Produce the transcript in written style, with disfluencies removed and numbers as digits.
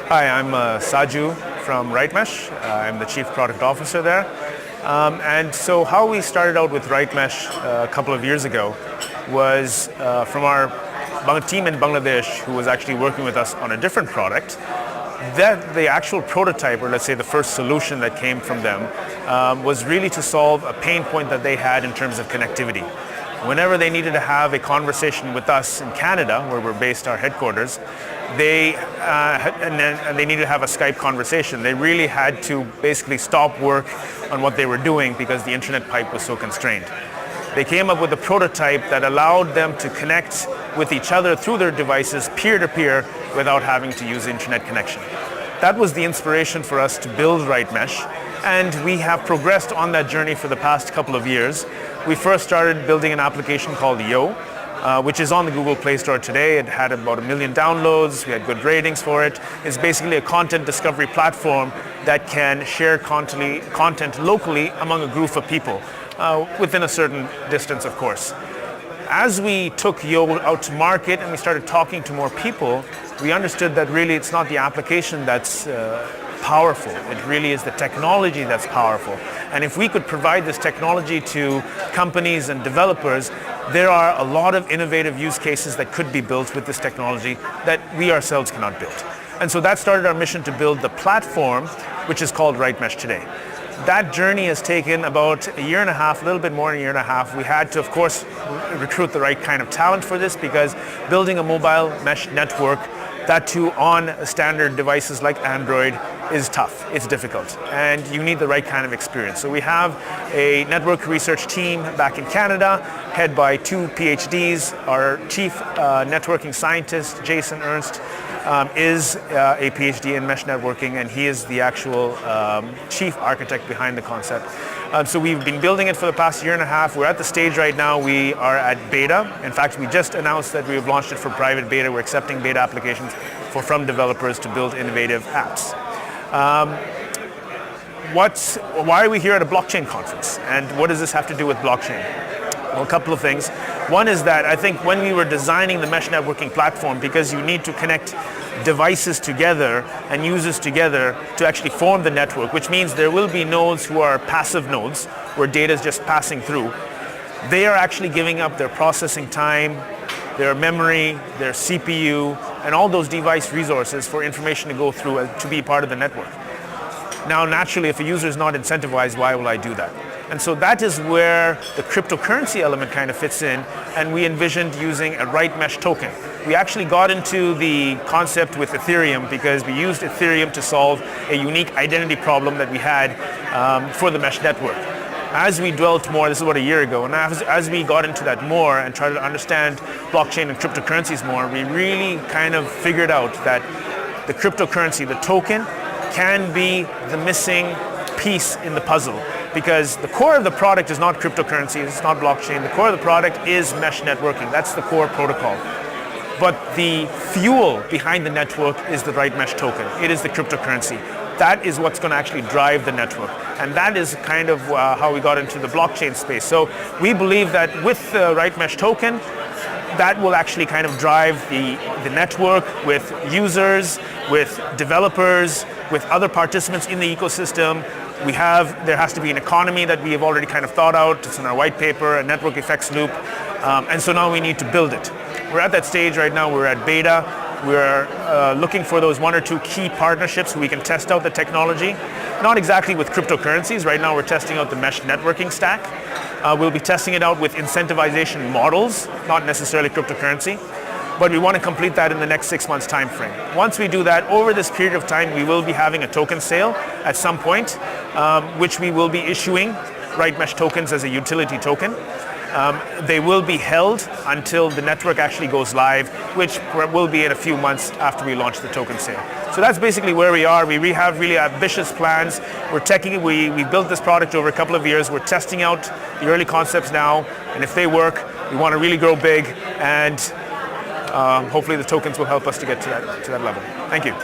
Hi, I'm Saju from RightMesh. I'm the Chief Product Officer there. And so how we started out with RightMesh a couple of years ago was from our team in Bangladesh, who was actually working with us on a different product. That the actual prototype, or let's say the first solution that came from them, was really to solve a pain point that they had in terms of connectivity. Whenever they needed to have a conversation with us in Canada, where we're based, our headquarters, they needed to have a Skype conversation. They really had to basically stop work on what they were doing because the internet pipe was so constrained. They came up with a prototype that allowed them to connect with each other through their devices peer-to-peer without having to use internet connection. That was the inspiration for us to build RightMesh, and we have progressed on that journey for the past couple of years. We first started building an application called Yo, which is on the Google Play Store today. It had about 1 million downloads. We had good ratings for it. It's basically a content discovery platform that can share content locally among a group of people, within a certain distance, of course. As we took Yo out to market and we started talking to more people, we understood that really it's not the application that's powerful. It really is the technology that's powerful. And if we could provide this technology to companies and developers, there are a lot of innovative use cases that could be built with this technology that we ourselves cannot build. And so that started our mission to build the platform, which is called RightMesh today. That journey has taken about a year and a half, a little bit more than a year and a half. We had to, of course, recruit the right kind of talent for this, because building a mobile mesh network, that too on standard devices like Android, is tough. It's difficult, and you need the right kind of experience. So we have a network research team back in Canada, head by 2 PhDs. Our chief networking scientist, Jason Ernst, is a PhD in mesh networking, and he is the actual chief architect behind the concept. So we've been building it for the past year and a half. We're at the stage right now, we are at beta. In fact, we just announced that we have launched it for private beta. We're accepting beta applications from developers to build innovative apps. Why are we here at a blockchain conference? And what does this have to do with blockchain? Well, a couple of things. One is that I think when we were designing the mesh networking platform, because you need to connect devices together and users together to actually form the network, which means there will be nodes who are passive nodes, where data is just passing through. They are actually giving up their processing time, their memory, their CPU, and all those device resources for information to go through to be part of the network. Now, naturally, if a user is not incentivized, why will I do that? And so that is where the cryptocurrency element kind of fits in, and we envisioned using a RightMesh token. We actually got into the concept with Ethereum because we used Ethereum to solve a unique identity problem that we had for the mesh network. As we dwelt more, this is about a year ago, and as we got into that more and tried to understand blockchain and cryptocurrencies more, we really kind of figured out that the cryptocurrency, the token, can be the missing piece in the puzzle. Because the core of the product is not cryptocurrency, it's not blockchain. The core of the product is mesh networking. That's the core protocol. But the fuel behind the network is the RightMesh token. It is the cryptocurrency. That is what's going to actually drive the network. And that is kind of how we got into the blockchain space. So we believe that with the RightMesh token, that will actually kind of drive the network with users, with developers, with other participants in the ecosystem. There has to be an economy that we have already kind of thought out. It's in our white paper, a network effects loop. And so now we need to build it. We're at that stage right now, we're at beta. We're looking for those 1 or 2 key partnerships so we can test out the technology. Not exactly with cryptocurrencies. Right now we're testing out the mesh networking stack. We'll be testing it out with incentivization models, not necessarily cryptocurrency. But we want to complete that in the next 6 months time frame. Once we do that, over this period of time, we will be having a token sale at some point, which we will be issuing RightMesh tokens as a utility token. They will be held until the network actually goes live, which will be in a few months after we launch the token sale. So that's basically where we are. We have really ambitious plans. We built this product over a couple of years. We're testing out the early concepts now, and if they work, we want to really grow big, and hopefully the tokens will help us to get to that level. Thank you.